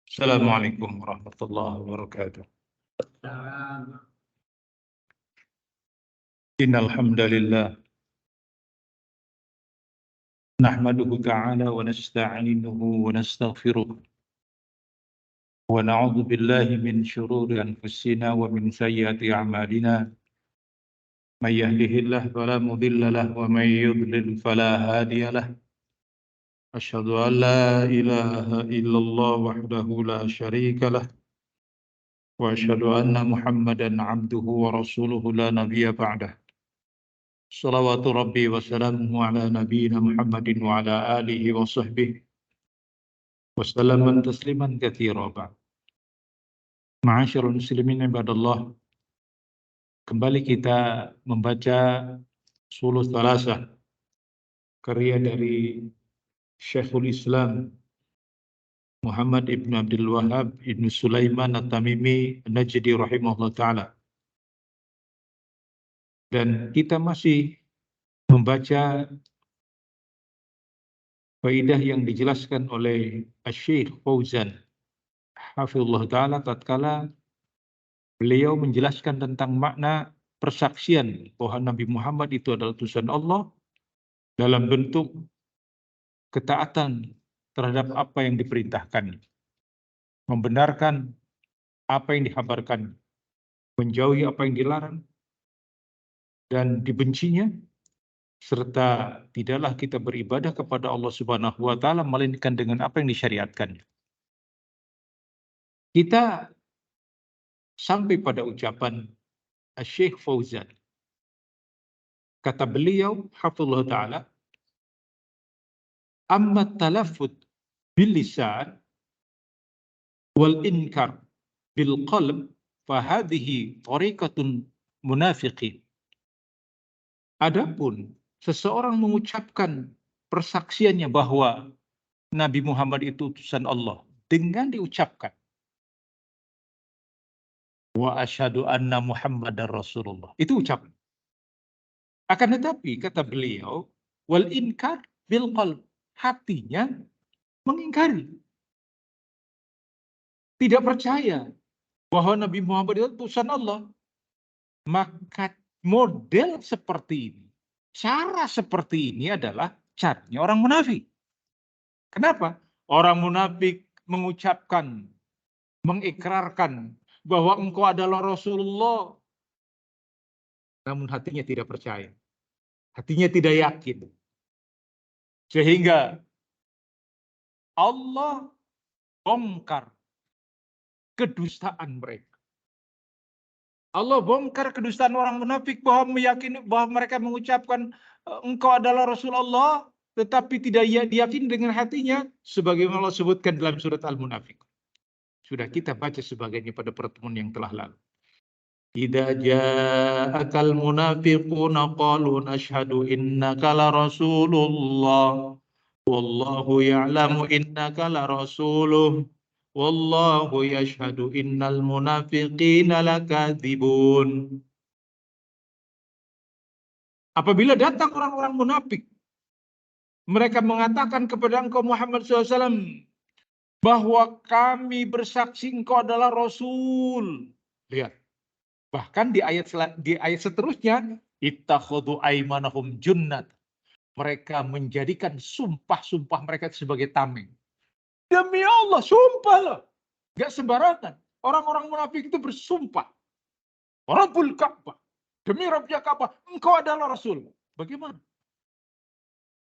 Assalamualaikum warahmatullahi wabarakatuh. Innal hamdalillah nahmaduhu ta'ala wa nasta'inuhu wa nastaghfiruh wa na'udzu billahi min shururi anfusina wa min sayyiati a'malina may yahdihillahu fala mudilla lahu wa may yudlil fala hadiya lahu. Asyhadu an la ilaha illallah wahdahu la syarika lah wa asyhadu anna Muhammadan abduhu wa rasuluhu la nabiyya ba'dah. Salawatu Rabbi wa salamuhu ala nabiyyina Muhammadin wa ala alihi wa sahbihi wa sallaman tasliman katsira ba'd. Ma'asyiral muslimin ibadallah, kembali kita membaca Ushulus Tsalasah, karya dari Syekhul Islam Muhammad ibn Abdul Wahhab ibn Sulaiman At-Tamimi An-Najdi rahimahullah ta'ala. Dan kita masih membaca faidah yang dijelaskan oleh Asy-Syaikh Fauzan hafizallahu ta'ala tatkala beliau menjelaskan tentang makna persaksian bahwa Nabi Muhammad itu adalah utusan Allah dalam bentuk ketaatan terhadap apa yang diperintahkan, membenarkan apa yang dikabarkan, menjauhi apa yang dilarang dan dibencinya, serta tidaklah kita beribadah kepada Allah Subhanahu wa taala melainkan dengan apa yang disyariatkan. Kita sampai pada ucapan Asy-Syaikh Fauzan. Kata beliau hafizallahu taala, amma talaffuz bil lisan wal inkar bil qalb fa hadhihi tariqatun munafiqin. Adapun seseorang mengucapkan persaksiannya bahwa Nabi Muhammad itu utusan Allah dengan diucapkan wa asyhadu anna Muhammadar Rasulullah, itu ucapan. Akan tetapi kata beliau wal inkar bil qalb, hatinya mengingkari, tidak percaya bahwa Nabi Muhammad itu utusan Allah. Maka model seperti ini, cara seperti ini adalah caranya orang munafik. Kenapa? Orang munafik mengucapkan, mengikrarkan bahwa engkau adalah Rasulullah, namun hatinya tidak percaya, hatinya tidak yakin. Sehingga Allah bongkar kedustaan mereka. Allah bongkar kedustaan orang munafik bahwa meyakini bahwa mereka mengucapkan engkau adalah Rasulullah, tetapi tidak diyakini dengan hatinya, sebagaimana Allah sebutkan dalam surat Al-Munafiqun. Sudah kita baca sebagainya pada pertemuan yang telah lalu. Idza ja'akal munafiquna qalu nashhadu innaka la rasulullah wallahu ya'lamu innaka la rasuluh Wallahu yashhadu innal munafiqina lakadzibun. Apabila datang orang-orang munafik, mereka mengatakan kepada engkau Muhammad SAW bahwa kami bersaksi engkau adalah Rasul. Lihat, bahkan di ayat seterusnya, ittakhadhu aymanahum junnat. Mereka menjadikan sumpah-sumpah mereka sebagai tameng. Demi Allah, sumpah loh. Gak sembarangan. Orang-orang munafik itu bersumpah. Rabbul Ka'bah. Demi Rabbnya Ka'bah, engkau adalah Rasul. Bagaimana?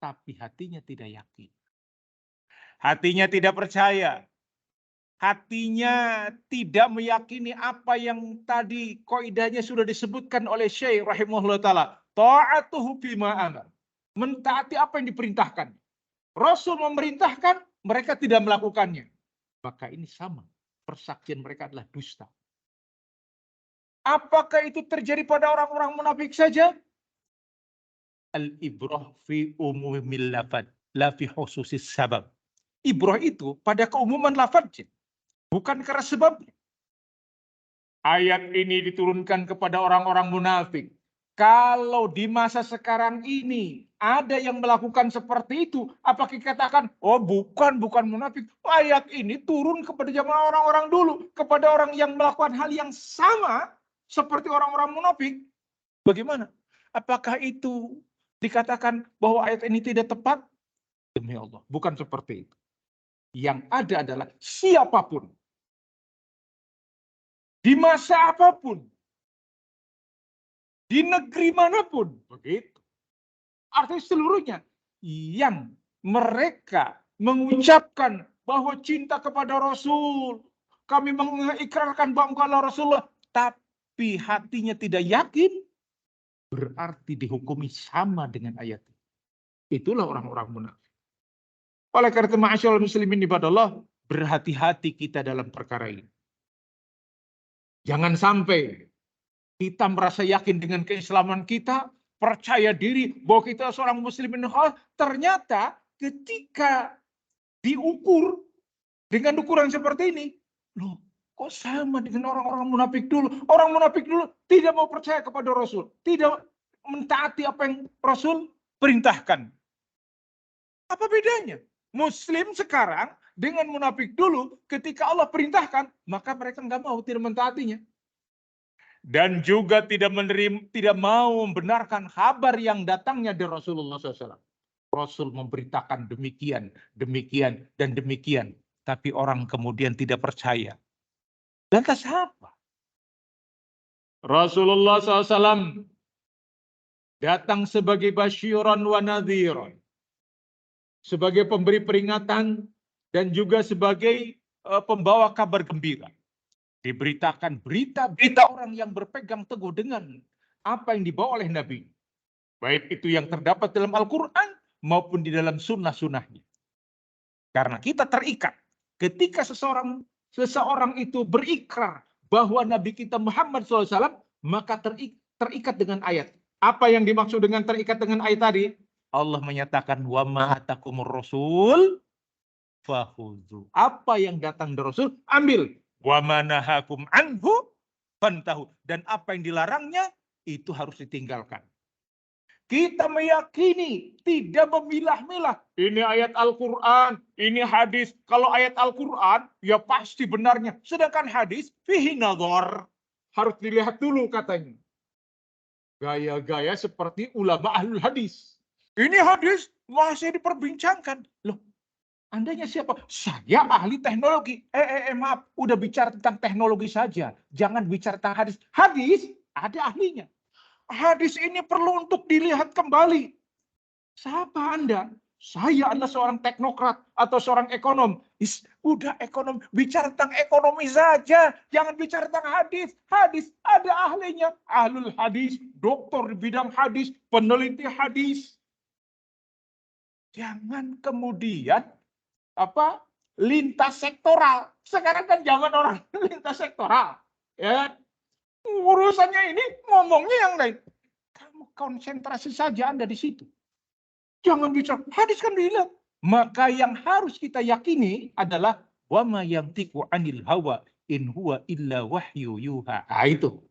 Tapi hatinya tidak yakin. Hatinya tidak percaya. Hatinya tidak meyakini apa yang tadi kaidahnya sudah disebutkan oleh Syekh rahimahullah ta'ala. Ta'atuhu bima amar. Mentaati apa yang diperintahkan. Rasul memerintahkan, mereka tidak melakukannya. Maka ini sama. Persaksian mereka adalah dusta. Apakah itu terjadi pada orang-orang munafik saja? Al-ibrah fi umumil lafad, la fi khususis sabab. Ibrah itu pada keumuman lafadnya, bukan karena sebabnya. Ayat ini diturunkan kepada orang-orang munafik. Kalau di masa sekarang ini ada yang melakukan seperti itu, apakah dikatakan, oh bukan munafik. Ayat ini turun kepada zaman orang-orang dulu, kepada orang yang melakukan hal yang sama seperti orang-orang munafik. Bagaimana? Apakah itu dikatakan bahwa ayat ini tidak tepat? Demi Allah, bukan seperti itu. Yang ada adalah siapapun, di masa apapun, di negeri manapun, begitu. Artinya seluruhnya yang mereka mengucapkan bahwa cinta kepada Rasul, kami mengikrarkan bahwa engkau adalah Rasulullah, tapi hatinya tidak yakin, berarti dihukumi sama dengan ayat ini. Itulah orang-orang munafik. Oleh karena itu, ma'asyiral muslimin ibadallah, berhati-hati kita dalam perkara ini. Jangan sampai kita merasa yakin dengan keislaman kita, percaya diri bahwa kita seorang muslimin, ternyata ketika diukur dengan ukuran seperti ini, loh, kok sama dengan orang-orang munafik dulu? Orang munafik dulu tidak mau percaya kepada Rasul, tidak mentaati apa yang Rasul perintahkan. Apa bedanya? Muslim sekarang dengan munafik dulu, ketika Allah perintahkan, maka mereka nggak mau, tidak mentaatinya. Dan juga tidak mau membenarkan kabar yang datangnya dari Rasulullah SAW. Rasul memberitakan demikian, demikian, dan demikian. Tapi orang kemudian tidak percaya. Lantas apa? Rasulullah SAW datang sebagai basyiran wa nadhiran. Sebagai pemberi peringatan dan juga sebagai pembawa kabar gembira. Diberitakan berita-berita orang yang berpegang teguh dengan apa yang dibawa oleh Nabi. Baik itu yang terdapat dalam Al-Quran maupun di dalam sunnah-sunnahnya. Karena kita terikat. Ketika seseorang itu berikrar bahwa Nabi kita Muhammad SAW, maka terikat dengan ayat. Apa yang dimaksud dengan terikat dengan ayat tadi? Allah menyatakan, wa ma'atakumur rasul fakhudhu. Apa yang datang dari Rasul, ambil. Wa manahakum anhu fantahu. Dan apa yang dilarangnya, itu harus ditinggalkan. Kita meyakini, tidak memilah-milah. Ini ayat Al-Quran, ini hadis. Kalau ayat Al-Quran, ya pasti benarnya. Sedangkan hadis, fihi nadhar. Harus dilihat dulu katanya. Gaya-gaya seperti ulama ahlul hadis. Ini hadis masih diperbincangkan. Loh, Andanya siapa? Saya ahli teknologi. Maaf, udah bicara tentang teknologi saja. Jangan bicara tentang hadis. Hadis, ada ahlinya. Hadis ini perlu untuk dilihat kembali. Siapa Anda? Saya adalah seorang teknokrat atau seorang ekonom. Udah ekonom, bicara tentang ekonomi saja. Jangan bicara tentang hadis. Hadis, ada ahlinya. Ahlul hadis, doktor di bidang hadis, peneliti hadis. Jangan kemudian lintas sektoral. Sekarang kan zaman orang lintas sektoral. Ya, urusannya ini ngomongnya yang lain. Kamu konsentrasi saja Anda di situ. Jangan bicara hadis kan dilihat. Maka yang harus kita yakini adalah Wa ma yantiqu 'anil hawa in huwa illa wahyu yuha. Itu.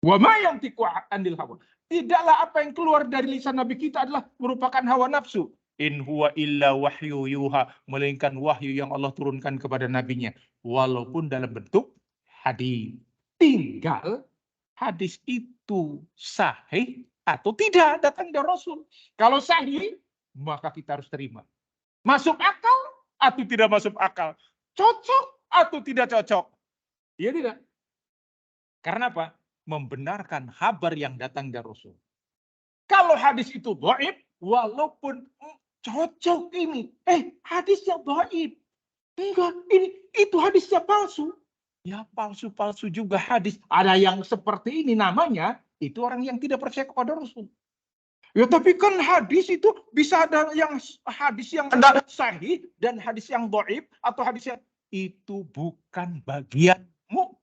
Wa ma yantiqu 'anil hawa. Tidaklah apa yang keluar dari lisan Nabi kita adalah merupakan hawa nafsu. In huwa illa wahyu yuha. Melainkan wahyu yang Allah turunkan kepada nabinya. Walaupun dalam bentuk hadis. Tinggal hadis itu sahih atau tidak datang dari Rasul. Kalau sahih, maka kita harus terima. Masuk akal atau tidak masuk akal. Cocok atau tidak cocok. Iya tidak? Karena apa? Membenarkan kabar yang datang dari Rasul. Kalau hadis itu dhaif, walaupun cocok ini, hadisnya dhaif. Enggak, itu hadisnya palsu. Ya palsu-palsu juga hadis. Ada yang seperti ini namanya, itu orang yang tidak percaya kepada Rasul. Ya tapi kan hadis itu bisa ada yang hadis yang sahih dan hadis yang dhaif atau hadis yang itu bukan bagianmu.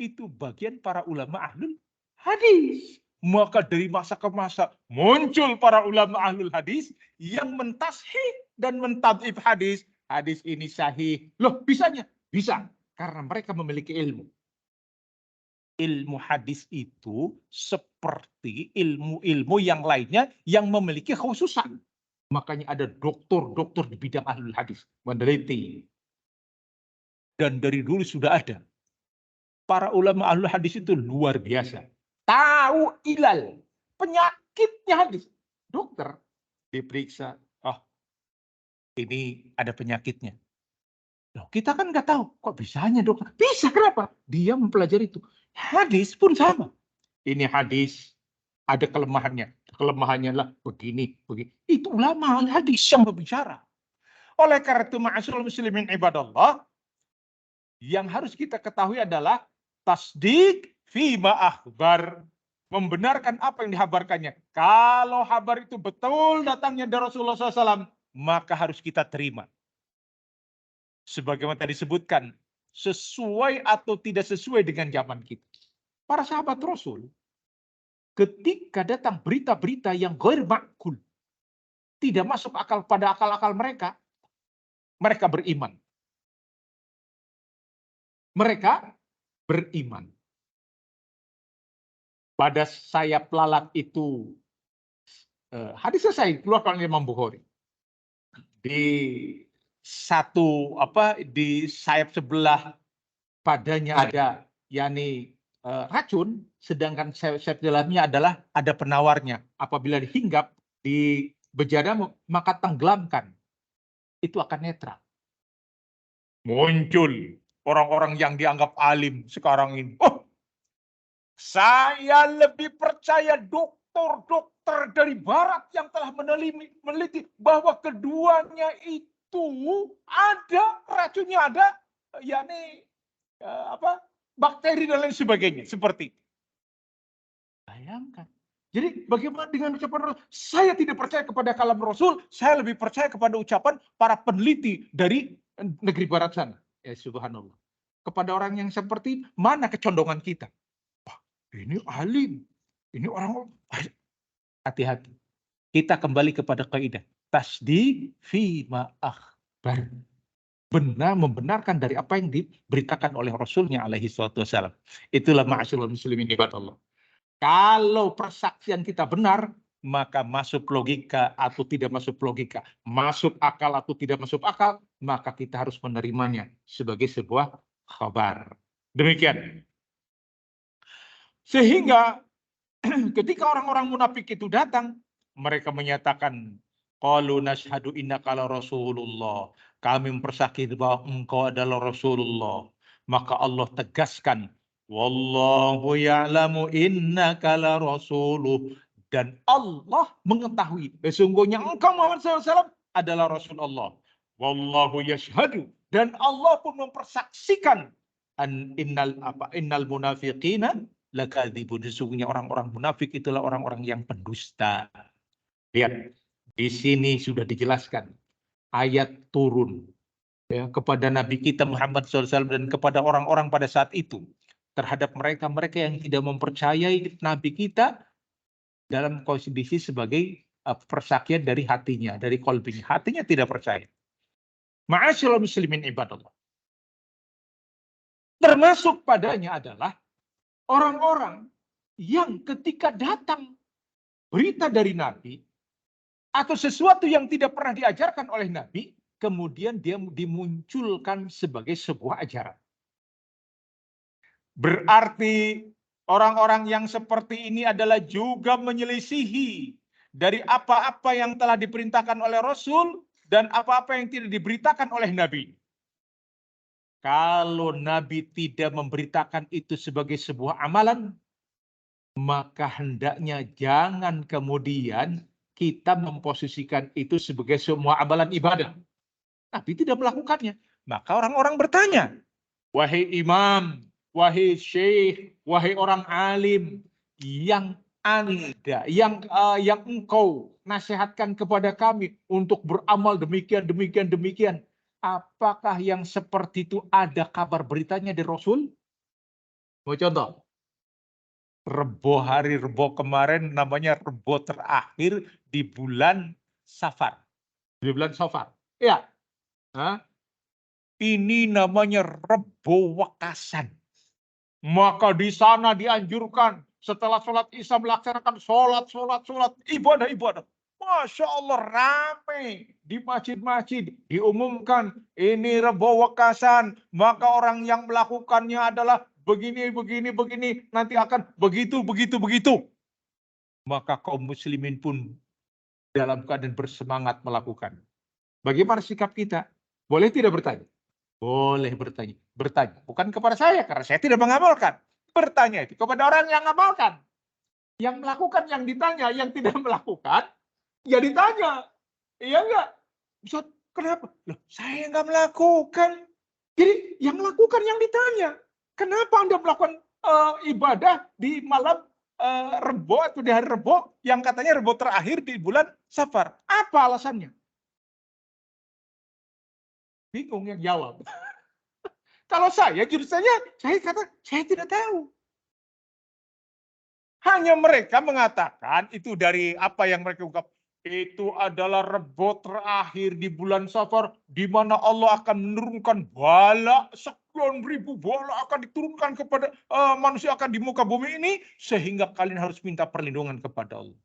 Itu bagian para ulama ahlul hadis. Maka dari masa ke masa muncul para ulama ahlul hadis yang mentashih dan mentadhif hadis. Hadis ini sahih. Loh, bisanya? Bisa. Karena mereka memiliki ilmu. Ilmu hadis itu seperti ilmu-ilmu yang lainnya yang memiliki khususan. Makanya ada doktor-doktor di bidang ahlul hadis. Meneliti. Dan dari dulu sudah ada. Para ulama ahlul hadis itu luar biasa. Tahu ilal. Penyakitnya hadis. Dokter diperiksa. Oh, ini ada penyakitnya. Loh, kita kan nggak tahu. Kok bisanya dokter? Bisa, kenapa? Dia mempelajari itu. Hadis pun sama. Ini hadis ada kelemahannya. Kelemahannya lah begini, begini. Itu ulama hadis yang berbicara. Oleh karena itu, ma'asyiral muslimin ibadallah, yang harus kita ketahui adalah tasdik fima akhbar. Membenarkan apa yang dihabarkannya. Kalau kabar itu betul datangnya dari Rasulullah SAW, maka harus kita terima. Sebagaimana tadi disebutkan, sesuai atau tidak sesuai dengan zaman kita. Para sahabat Rasul, ketika datang berita-berita yang ghair ma'qul, tidak masuk akal pada akal-akal mereka, mereka beriman. Mereka beriman. Pada sayap lalat itu, hadis selesai, keluarkan oleh Imam Bukhari. Di sayap sebelah padanya ada racun, sedangkan sayap dalamnya adalah ada penawarnya. Apabila dihinggap di bejadamu, maka tenggelamkan. Itu akan netral. Muncul orang-orang yang dianggap alim sekarang ini. Oh, saya lebih percaya dokter-dokter dari barat yang telah meneliti bahwa keduanya itu ada racunnya, ada bakteri dan lain sebagainya, seperti itu. Bayangkan. Jadi bagaimana dengan ucapan Rasul? Saya tidak percaya kepada kalam Rasul, saya lebih percaya kepada ucapan para peneliti dari negeri barat sana. Ya subhanallah. Kepada orang yang seperti mana kecondongan kita? Wah, ini alim. Ini orang, hati-hati. Kita kembali kepada kaidah tasdik fima akhbar. Benar, membenarkan dari apa yang diberitakan oleh Rasulnya alaihi salatu wassalam. Itulah ma'asyiral muslimin ibadallah. Kalau persaksian kita benar, maka masuk logika atau tidak masuk logika, masuk akal atau tidak masuk akal, maka kita harus menerimanya sebagai sebuah khabar. Demikian. Sehingga ketika orang-orang munafik itu datang, mereka menyatakan, qalu nashhadu innaka la rasulullah. Kami mempersaksi bahwa engkau adalah Rasulullah. Maka Allah tegaskan, wallahu ya'lamu innaka la rasuluh. Dan Allah mengetahui sesungguhnya engkau Muhammad SAW adalah Rasul Allah. Wallahu yashhadu. Dan Allah pun mempersaksikan innal munafiqina lakadzibun. Sesungguhnya orang-orang munafik itulah orang-orang yang pendusta. Lihat, di sini sudah dijelaskan ayat turun ya, kepada Nabi kita Muhammad SAW dan kepada orang-orang pada saat itu terhadap mereka yang tidak mempercayai Nabi kita dalam kondisi sebagai persaksian dari hatinya, dari qalbinya. Hatinya tidak percaya. Ma'asyiral muslimin ibadallah. Termasuk padanya adalah orang-orang yang ketika datang berita dari Nabi atau sesuatu yang tidak pernah diajarkan oleh Nabi, kemudian dia dimunculkan sebagai sebuah ajaran. Berarti orang-orang yang seperti ini adalah juga menyelisihi dari apa-apa yang telah diperintahkan oleh Rasul dan apa-apa yang tidak diberitakan oleh Nabi. Kalau Nabi tidak memberitakan itu sebagai sebuah amalan, maka hendaknya jangan kemudian kita memposisikan itu sebagai semua amalan ibadah. Nabi tidak melakukannya. Maka orang-orang bertanya, wahai imam, wahai syekh, wahai orang alim, yang Anda, yang engkau nasihatkan kepada kami untuk beramal demikian, demikian, demikian. Apakah yang seperti itu ada kabar beritanya dari Rasul? Mau contoh? Hari Rebo kemarin namanya Rebo terakhir di bulan Safar. Di bulan Safar. Ya. Hah? Ini namanya Rebo Wakasan. Maka di sana dianjurkan setelah sholat Isya melaksanakan sholat, ibadah. Masya Allah ramai di masjid-masjid diumumkan ini Rebo Wakasan, maka orang yang melakukannya adalah begini, nanti akan begitu. Maka kaum muslimin pun dalam keadaan bersemangat melakukan. Bagaimana sikap kita? Boleh tidak bertanya? Boleh bertanya. Bertanya. Bukan kepada saya, karena saya tidak mengamalkan. Bertanya itu kepada orang yang mengamalkan. Yang melakukan, yang ditanya. Yang tidak melakukan, ya ditanya. Iya enggak? Ustaz, kenapa? Loh, saya enggak melakukan. Jadi yang melakukan yang ditanya. Kenapa Anda melakukan ibadah di malam Rebo atau di hari Rebo yang katanya Rebo terakhir di bulan Safar? Apa alasannya? Bingung yang jawab. Kalau saya, jurusannya, saya kata, saya tidak tahu. Hanya mereka mengatakan, itu dari apa yang mereka ungkap, itu adalah Rebo terakhir di bulan Safar, di mana Allah akan menurunkan bala, sekian ribu bala akan diturunkan kepada manusia akan di muka bumi ini, sehingga kalian harus minta perlindungan kepada Allah.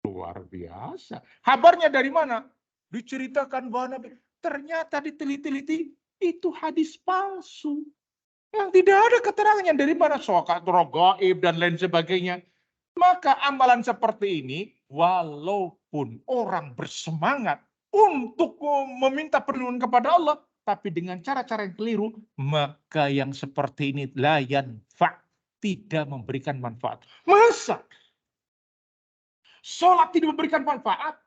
Luar biasa. Kabarnya dari mana? Diceritakan bahwa Nabi, ternyata diteliti-teliti, itu hadis palsu. Yang tidak ada keterangannya dari mana sokat, rogaib, dan lain sebagainya. Maka amalan seperti ini, walaupun orang bersemangat untuk meminta perlindungan kepada Allah, tapi dengan cara-cara yang keliru, maka yang seperti ini layan tidak memberikan manfaat. Masa? Sholat tidak memberikan manfaat?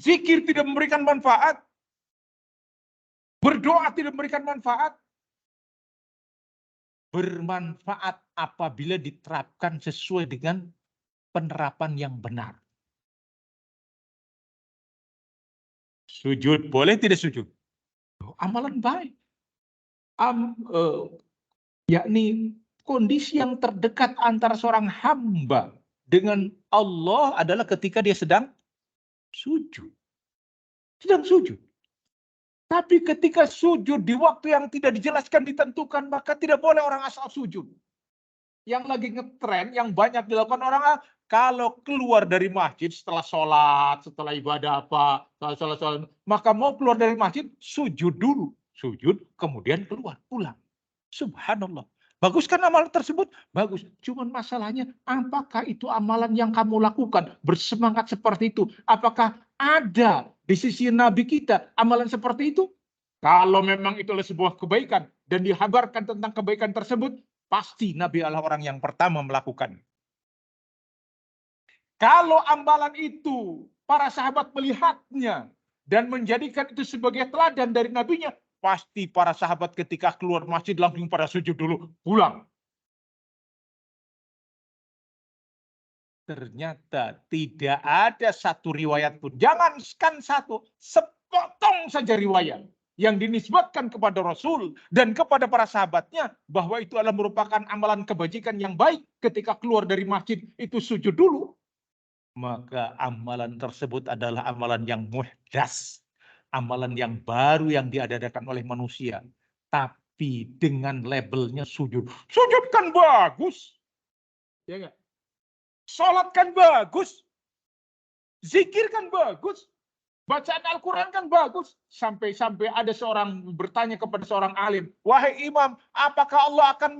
Zikir tidak memberikan manfaat? Berdoa tidak memberikan manfaat? Bermanfaat apabila diterapkan sesuai dengan penerapan yang benar. Sujud boleh tidak sujud? Amalan baik. Yakni kondisi yang terdekat antara seorang hamba dengan Allah adalah ketika dia sedang sujud. Sedang sujud. Tapi ketika sujud di waktu yang tidak dijelaskan, ditentukan, maka tidak boleh orang asal sujud. Yang lagi ngetren, yang banyak dilakukan orang, kalau keluar dari masjid setelah sholat, setelah ibadah apa, sholat, maka mau keluar dari masjid, sujud dulu. Sujud, kemudian keluar, pulang. Subhanallah. Bagus kan amalan tersebut? Bagus. Cuman masalahnya, apakah itu amalan yang kamu lakukan? Bersemangat seperti itu. Apakah ada di sisi Nabi kita amalan seperti itu? Kalau memang itu adalah sebuah kebaikan dan dihabarkan tentang kebaikan tersebut, pasti Nabi adalah orang yang pertama melakukan. Kalau amalan itu para sahabat melihatnya dan menjadikan itu sebagai teladan dari nabinya, pasti para sahabat ketika keluar masjid langsung pada sujud dulu, pulang. Ternyata tidak ada satu riwayat pun. Jangankan satu, sepotong saja riwayat yang dinisbatkan kepada Rasul dan kepada para sahabatnya bahwa itu adalah merupakan amalan kebajikan yang baik ketika keluar dari masjid itu sujud dulu. Maka amalan tersebut adalah amalan yang muhdas. Amalan yang baru yang diadakan oleh manusia. Tapi tapi dengan labelnya sujud. Sujud kan bagus. Ya enggak? Sholat kan bagus. Zikir kan bagus. Bacaan Al-Quran kan bagus. Sampai-sampai ada seorang bertanya kepada seorang alim. Wahai imam, apakah Allah akan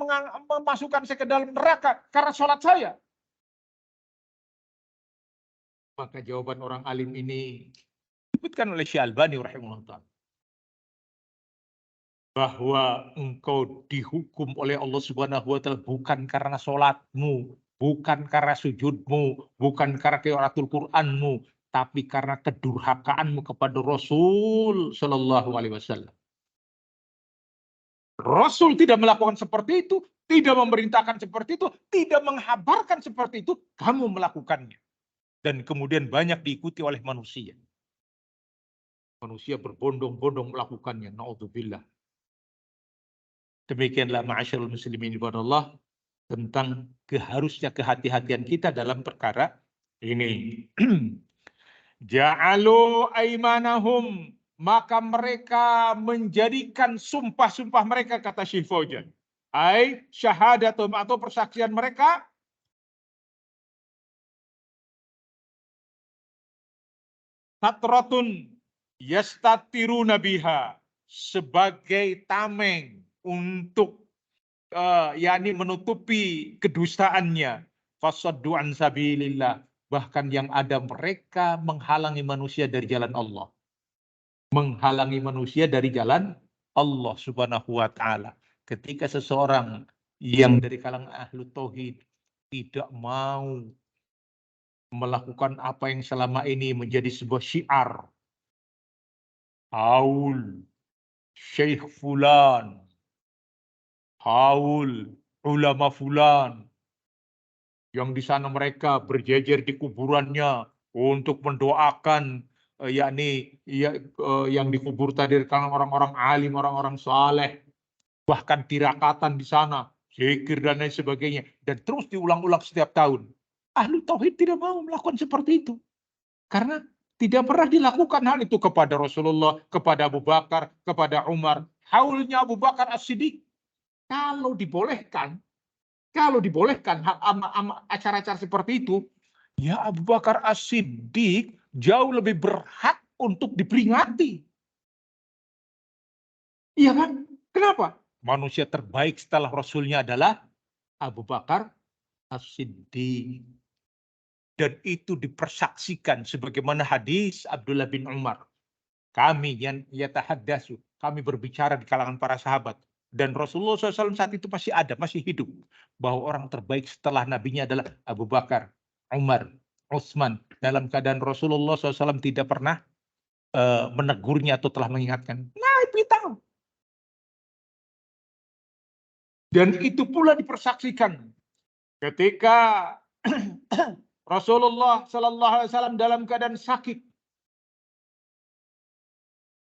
memasukkan saya ke dalam neraka karena sholat saya? Maka jawaban orang alim ini disebutkan oleh Syekh Albani rahimahullah. Bahwa engkau dihukum oleh Allah Subhanahu wa taala bukan karena sholatmu, bukan karena sujudmu, bukan karena qiraatul Qur'anmu, tapi karena kedurhakaanmu kepada Rasul Shallallahu Alaihi Wasallam. Rasul tidak melakukan seperti itu, tidak memerintahkan seperti itu, tidak menghabarkan seperti itu, kamu melakukannya. Dan kemudian banyak diikuti oleh manusia. Manusia berbondong-bondong melakukannya. Na'udzubillah. Demikianlah ma'asyarul muslimin ibadallah tentang harusnya kehati-hatian kita dalam perkara ini. Ja'alu aimanahum, maka mereka menjadikan sumpah-sumpah mereka, kata Syekh Fauzan. Ai syahadatum, atau persaksian mereka satratun yastatiruna biha, sebagai tameng untuk yakni menutupi kedustaannya. Fasaddu an sabilillah, bahkan yang ada mereka menghalangi manusia dari jalan Allah. Menghalangi manusia dari jalan Allah Subhanahu wa taala. Ketika seseorang yang dari kalangan ahlu tauhid tidak mau melakukan apa yang selama ini menjadi sebuah syiar, haul Syekh fulan, haul ulama fulan, yang di sana mereka berjejer di kuburannya untuk mendoakan yakni yang dikubur tadi dari kalangan orang-orang alim, orang-orang saleh, bahkan tirakatan di sana, zikir dan lain sebagainya, dan terus diulang-ulang setiap tahun. Ahlu tauhid tidak mau melakukan seperti itu, karena tidak pernah dilakukan hal itu kepada Rasulullah, kepada Abu Bakar, kepada Umar. Haulnya Abu Bakar As-Siddiq, kalau dibolehkan acara-acara seperti itu, ya Abu Bakar As-Siddiq jauh lebih berhak untuk diperingati. Iya kan? Kenapa? Manusia terbaik setelah Rasulnya adalah Abu Bakar As-Siddiq. Dan itu dipersaksikan sebagaimana hadis Abdullah bin Umar. Kami yang yatahaddatsu, kami berbicara di kalangan para sahabat. Dan Rasulullah SAW saat itu masih ada, masih hidup. Bahwa orang terbaik setelah nabinya adalah Abu Bakar, Umar, Utsman. Dalam keadaan Rasulullah SAW tidak pernah menegurnya atau telah mengingatkan. Nah, itu tahu. Dan itu pula dipersaksikan ketika Rasulullah SAW dalam keadaan sakit.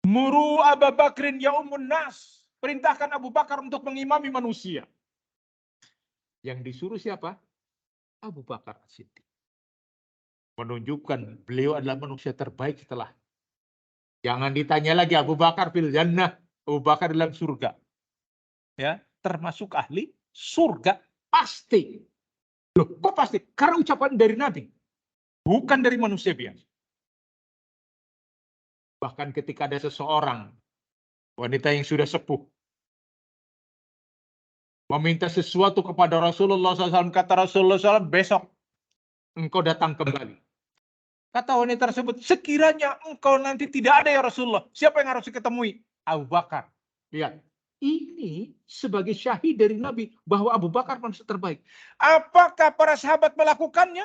Muru Abu Bakrin ya ummun nas. Perintahkan Abu Bakar untuk mengimami manusia. Yang disuruh siapa? Abu Bakar As-Siddiq. Menunjukkan beliau adalah manusia terbaik setelah. Jangan ditanya lagi Abu Bakar fil jannah. Abu Bakar dalam surga. Ya, termasuk ahli surga. Pasti. Loh, kok pasti? Karena ucapan dari Nabi. Bukan dari manusia biasa. Bahkan ketika ada seseorang, wanita yang sudah sepuh, meminta sesuatu kepada Rasulullah SAW, kata Rasulullah SAW, besok engkau datang kembali. Kata wanita tersebut, sekiranya engkau nanti tidak ada ya Rasulullah, siapa yang harus diketemui? Abu Bakar. Lihat, ini sebagai syahid dari Nabi bahwa Abu Bakar manusia terbaik. Apakah para sahabat melakukannya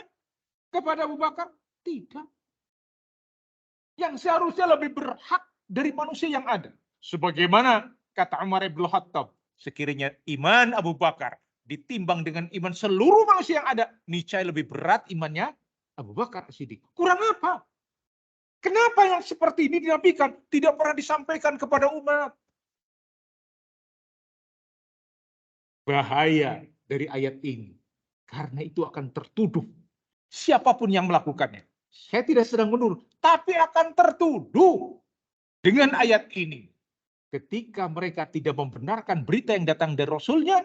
kepada Abu Bakar? Tidak. Yang seharusnya lebih berhak dari manusia yang ada. Sebagaimana kata Umar bin Khattab, sekiranya iman Abu Bakar ditimbang dengan iman seluruh manusia yang ada, niscaya lebih berat imannya Abu Bakar As-Siddiq. Kurang apa? Kenapa yang seperti ini dinafikan? Tidak pernah disampaikan kepada umat. Bahaya dari ayat ini. Karena itu akan tertuduh siapapun yang melakukannya. Saya tidak sedang menuduh, tapi akan tertuduh dengan ayat ini. ketika mereka tidak membenarkan berita yang datang dari Rasulnya,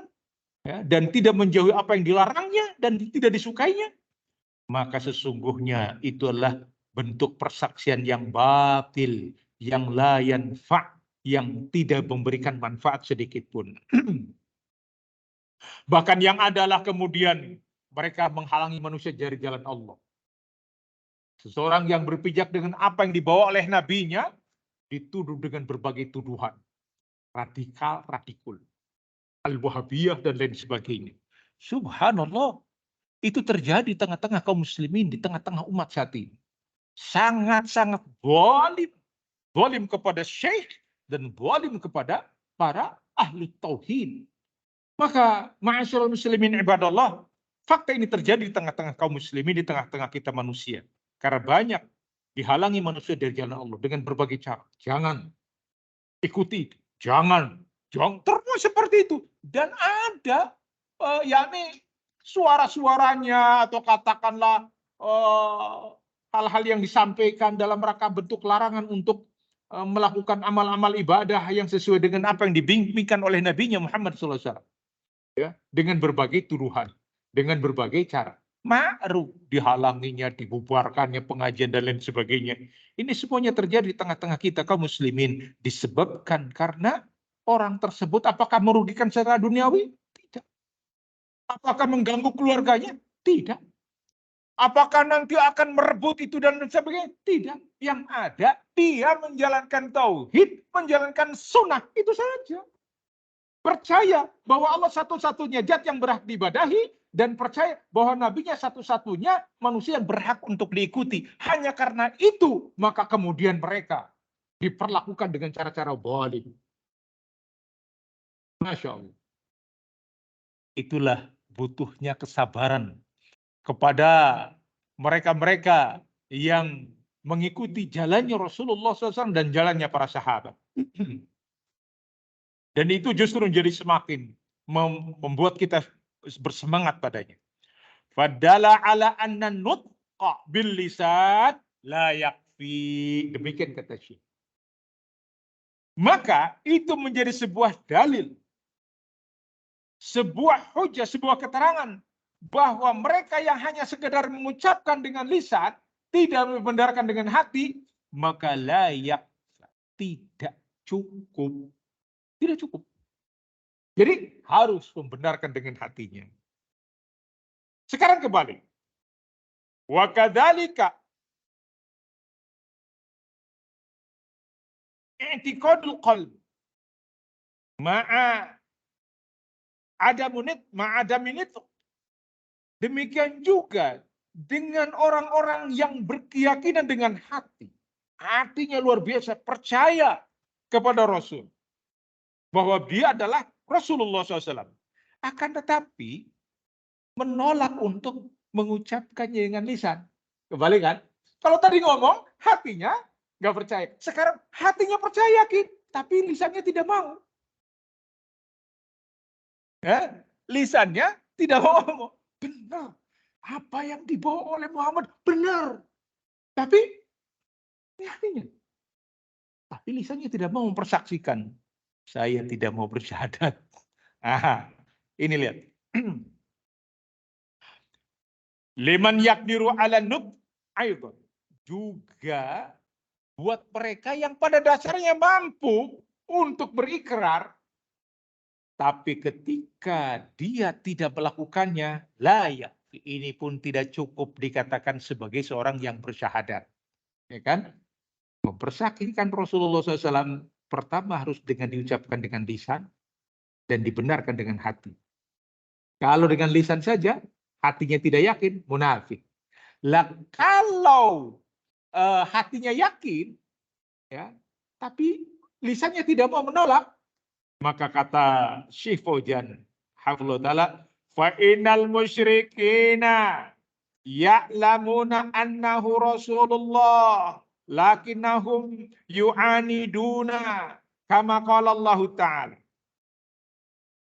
ya, dan tidak menjauhi apa yang dilarangnya dan tidak disukainya, maka sesungguhnya itu adalah bentuk persaksian yang batil, yang la yanfa', yang tidak memberikan manfaat sedikit pun. Bahkan yang adalah kemudian mereka menghalangi manusia dari jalan Allah. Seseorang yang berpijak dengan apa yang dibawa oleh nabinya dituduh dengan berbagai tuduhan. Radikal, radikul. Al-Wahabiyah dan lain sebagainya. Subhanallah. Itu terjadi di tengah-tengah kaum muslimin, di tengah-tengah umat saat ini. Sangat-sangat zalim. Zalim kepada syekh dan zalim kepada para ahli tauhid. Maka ma'asyiral muslimin ibadallah, fakta ini terjadi di tengah-tengah kaum muslimin, di tengah-tengah kita manusia. Karena banyak dihalangi manusia dari jalan Allah dengan berbagai cara. Jangan ikuti itu. Jangan terus seperti itu. Dan ada yakni suara-suaranya atau katakanlah hal-hal yang disampaikan dalam rangka bentuk larangan untuk melakukan amal-amal ibadah yang sesuai dengan apa yang dibimbingkan oleh Nabi Muhammad SAW. Ya, dengan berbagai tuduhan, dengan berbagai cara. Ma'ruf, dihalanginya, dibubarkannya pengajian dan lain sebagainya. Ini semuanya terjadi di tengah-tengah kita kaum muslimin disebabkan karena orang tersebut apakah merugikan secara duniawi? Tidak. Apakah mengganggu keluarganya? Tidak. Apakah nanti akan merebut itu dan sebagainya? Tidak. Yang ada dia menjalankan tauhid, menjalankan sunnah, itu saja. Percaya bahwa Allah satu-satunya zat yang berhak diibadahi dan percaya bahwa nabinya satu-satunya manusia yang berhak untuk diikuti. Hanya karena itu maka kemudian mereka diperlakukan dengan cara-cara zalim. Masya Allah. Itulah butuhnya kesabaran kepada mereka-mereka yang mengikuti jalannya Rasulullah SAW dan jalannya para sahabat. Dan itu justru menjadi semakin membuat kita bersemangat padanya. Fadala ala anna nutqa bil lisan la yakfi. Demikian kata Syekh. Maka itu menjadi sebuah dalil, sebuah hujah, sebuah keterangan bahwa mereka yang hanya sekedar mengucapkan dengan lisan, tidak membenarkan dengan hati, maka layak tidak cukup. Tidak cukup. Jadi harus membenarkan dengan hatinya. Sekarang kembali. Wa kadzalika i'tiqadul qalb ma'a adaminit. Demikian juga dengan orang-orang yang berkeyakinan dengan hati. Hatinya luar biasa, percaya kepada Rasul. Bahwa dia adalah Rasulullah SAW. Akan tetapi menolak untuk mengucapkannya dengan lisan. Kembali kan? Kalau tadi ngomong, hatinya nggak percaya. Sekarang hatinya percaya, yakin, tapi lisannya tidak mau. Ya, lisannya tidak mau ngomong. Benar. Apa yang dibawa oleh Muhammad benar. Tapi hatinya. Tapi lisannya tidak mau mempersaksikan. Saya tidak mau bersyahadat. Aha, ini lihat. Liman yakdiru ala nub aidan. Juga buat mereka yang pada dasarnya mampu untuk berikrar, tapi ketika dia tidak melakukannya, layak. Ini pun tidak cukup dikatakan sebagai seorang yang bersyahadat. Ya kan? Mempersaksikan Rasulullah SAW pertama harus dengan diucapkan dengan lisan dan dibenarkan dengan hati. Kalau dengan lisan saja, hatinya tidak yakin, munafik. Lah kalau hatinya yakin, ya, tapi lisannya tidak mau menolak, maka kata Syekh Fauzan hafizallahu taala, fa innal musyrikina ya'lamuna annahu Rasulullah lakinnahum yu'aniduna kama qala Allah taala.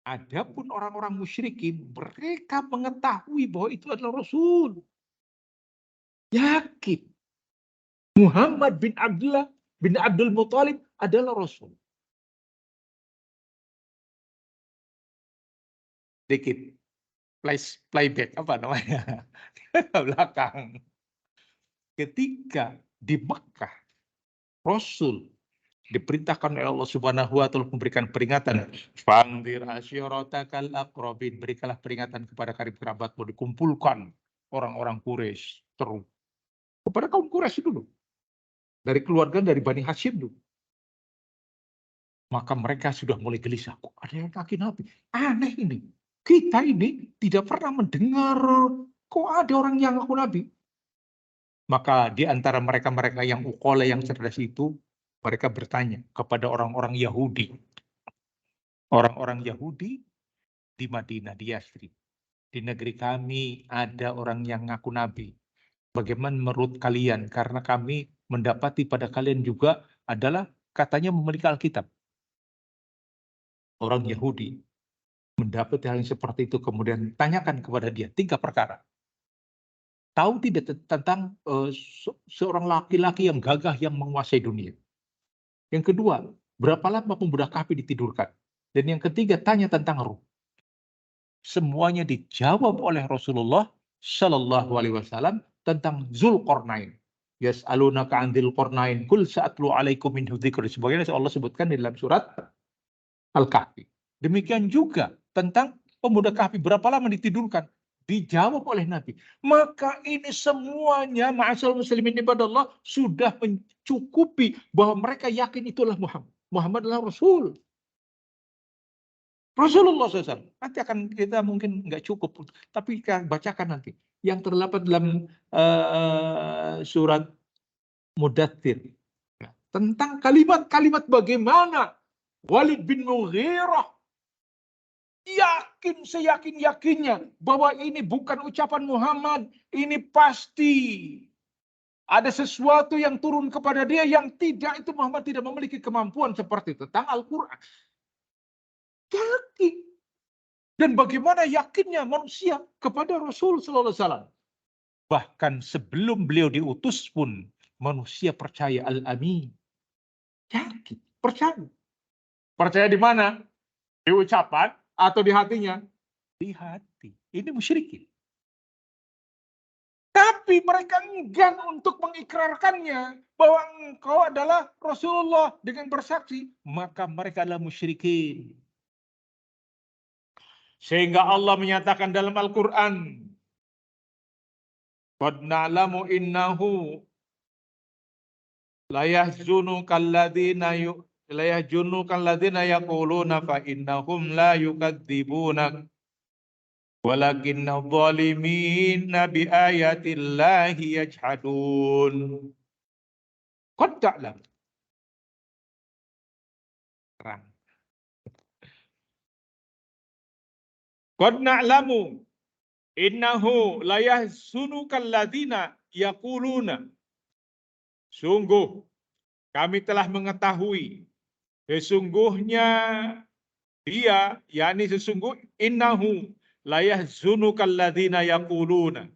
Adapun orang-orang musyrikin, mereka mengetahui bahwa itu adalah Rasul. Yakin Muhammad bin Abdul Muthalib adalah Rasul. dikit playback apa namanya ke belakang. Ketika di Mekah, Rasul diperintahkan oleh Allah Subhanahu wa taala memberikan peringatan, "Fangdir asyiratakal aqrabin." Berikanlah peringatan kepada karib kerabatmu, dikumpulkan orang-orang Quraisy terus kepada kaum Quraisy dulu. Dari keluarga dari Bani Hashim dulu. Maka mereka sudah mulai gelisah. Kok ada yang kaki Nabi? Aneh ini. Kita ini tidak pernah mendengar kok ada orang yang ngaku Nabi. Maka di antara mereka-mereka yang ukole, yang cerdas itu, mereka bertanya kepada orang-orang Yahudi. Orang-orang Yahudi di Madinah, di Yathrib. Di negeri kami ada orang yang ngaku Nabi. Bagaimana menurut kalian? Karena kami mendapati pada kalian juga adalah katanya memiliki Alkitab. Orang Yahudi mendapat hal yang seperti itu, kemudian tanyakan kepada dia 3 perkara. Tahu tidak tentang seorang laki-laki yang gagah yang menguasai dunia? Yang kedua, berapa lama pemuda kafir ditidurkan? Dan yang ketiga, tanya tentang ruh. Semuanya dijawab oleh Rasulullah Shallallahu Alaihi Wasallam tentang Zulkarnain. Yas'alunaka 'an Dzulqarnain, qul sa'atlu 'alaikum minhu dzikra. Sebagaimana Allah sebutkan di dalam surat Al-Kahfi. Demikian juga tentang pemuda Kahfi, berapa lama ditidurkan? Dijawab oleh Nabi. Maka ini semuanya, ma'asyarul muslimin ibadallah, sudah mencukupi bahwa mereka yakin itulah Muhammad. Muhammad adalah Rasul. Rasulullah SAW. Nanti akan kita mungkin nggak cukup, tapi kita bacakan nanti. Yang terdapat dalam surat Mudaththir. Tentang kalimat-kalimat bagaimana Walid bin Mughirah yakin seyakin-yakinnya bahwa ini bukan ucapan Muhammad, ini pasti ada sesuatu yang turun kepada dia yang tidak, itu Muhammad tidak memiliki kemampuan seperti itu. Tentang Al-Quran. Yakin. Dan bagaimana yakinnya manusia kepada Rasul Sallallahu Alaihi Wasallam. Bahkan sebelum beliau diutus pun manusia percaya Al-Amin. Yakin, percaya. Percaya di mana? Di ucapan atau di hatinya? Di hati. Ini musyrikin. Tapi mereka enggan untuk mengikrarkannya bahwa engkau adalah Rasulullah dengan bersaksi, maka mereka adalah musyrikin. Sehingga Allah menyatakan dalam Al-Qur'an, "Qad na'lamu innahu la yahzunuka alladziina yaquluna fa innahum la yukadzibunak. Walakinna dhalimina bi ayatillahi yajhadun." Qad ta'lam. Terang. Qad na'lamu innahu la yahzunuka alladziina yaquluna. Sungguh kami telah mengetahui sesungguhnya dia, yakni sesungguh innahu la yahzunuka alladziina yaquluna.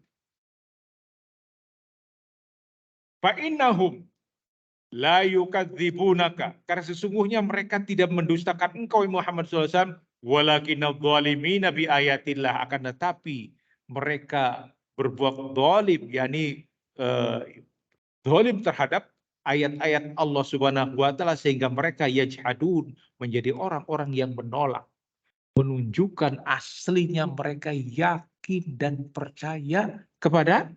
Fa innahum la yukadzibunaka. Karena sesungguhnya mereka tidak mendustakan engkau Muhammad SAW. Walakinna dhalimina bi ayatillah. Akan tetapi mereka berbuat zalim, yakni zalim terhadap ayat-ayat Allah Subhanahu wa taala, sehingga mereka yajhadun, menjadi orang-orang yang menolak, menunjukkan aslinya mereka yakin dan percaya kepada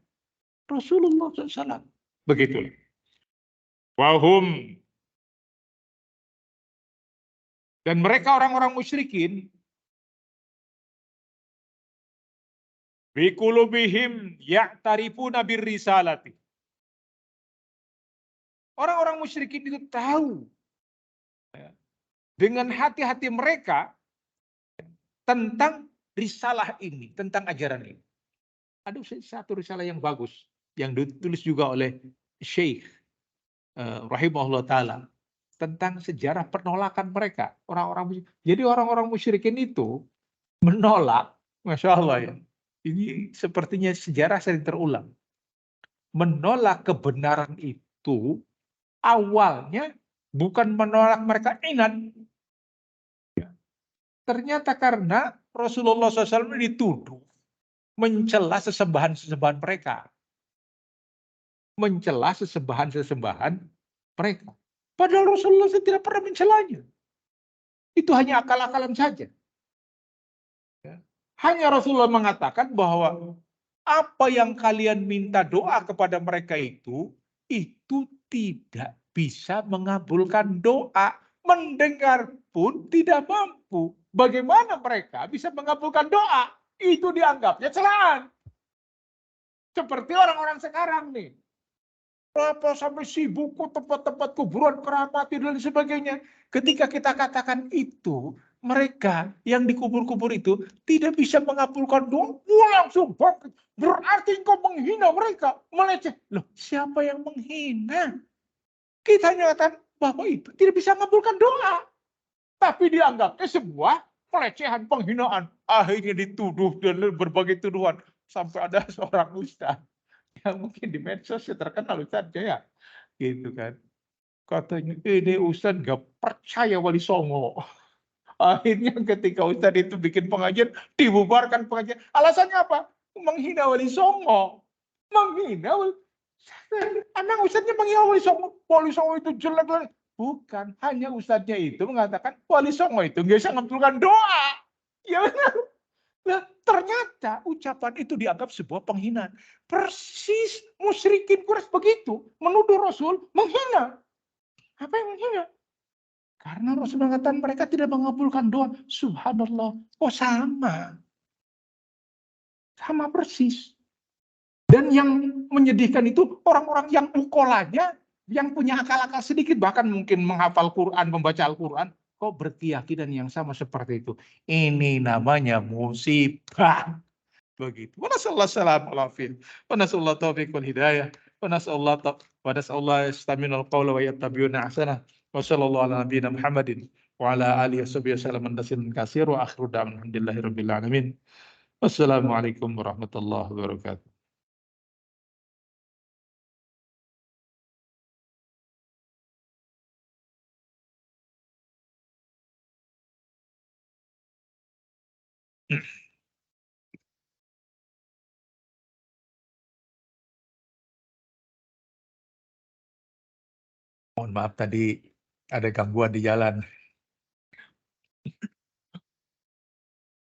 Rasulullah SAW. Begitu. Wahum, dan mereka orang-orang musyrikin, biqulubihim ya'tarifuna birrisalati. Orang-orang musyrikin itu tahu dengan hati-hati mereka tentang risalah ini, tentang ajaran ini. Ada satu risalah yang bagus yang ditulis juga oleh Syekh rahimahullah taala tentang sejarah penolakan mereka, orang-orang musyrik. Jadi orang-orang musyrikin itu menolak, Masya Allah ya. Ini sepertinya sejarah sering terulang. Menolak kebenaran itu awalnya bukan menolak mereka ingat. Ternyata karena Rasulullah SAW dituduh mencela sesembahan-sesembahan mereka. Mencela sesembahan-sesembahan mereka. Padahal Rasulullah SAW tidak pernah mencelanya. Itu hanya akal-akalan saja. Ya. Hanya Rasulullah mengatakan bahwa apa yang kalian minta doa kepada mereka itu tidak bisa mengabulkan doa. Mendengar pun tidak mampu. Bagaimana mereka bisa mengabulkan doa? Itu dianggapnya celaan. Seperti orang-orang sekarang nih. Apa sampai sibuk ke tempat-tempat kuburan keramat dan sebagainya. Ketika kita katakan itu, mereka yang dikubur-kubur itu tidak bisa mengabulkan doa, langsung bangkit. Berarti engkau menghina mereka, meleceh. Loh, siapa yang menghina? Kita nyatakan bahwa itu tidak bisa mengabulkan doa. Tapi dianggapnya sebuah pelecehan, penghinaan. Akhirnya dituduh dan berbagai tuduhan. Sampai ada seorang ustaz yang mungkin di medsos ya terkenal ustaznya ya. Gitu kan. Katanya, ini Ustadz nggak percaya Wali Songo. Akhirnya ketika Ustadz itu bikin pengajian, dibubarkan pengajian. Alasannya apa? Menghina Wali Songo. Menghina Wali Emang Ustadznya menghina Wali Songo? Wali Songo itu jelek. Bukan. Hanya Ustadznya itu mengatakan Wali Songo itu nggak bisa ngabulkan doa. Ya benar. Nah, ternyata ucapan itu dianggap sebuah penghinaan. Persis musyrikin Quraisy begitu. Menuduh Rasul menghina. Apa yang menghina? Karena Rasul mengatakan mereka tidak mengabulkan doa. Subhanallah. Oh sama. Sama persis. Dan yang menyedihkan itu orang-orang yang ukolanya, yang punya akal-akal sedikit, bahkan mungkin menghafal Quran, membaca Al-Quran, kok berkeyakinan yang sama seperti itu. Ini namanya musibah. Begitu. Wa nasallahu salam alafin. Wa nasallahu taufiq wal hidayah. Wa nasallahu istaminal qawla wa yattabi'una ahsanah. Wa sallallahu ala nabiyina Muhammadin wa ala alihi washabihi wasallam tasliman katsir wa akhiru da'wana alhamdulillahi rabbil alamin. Wassalamualaikum warahmatullahi wabarakatuh. Mohon maaf tadi ada gangguan di jalan.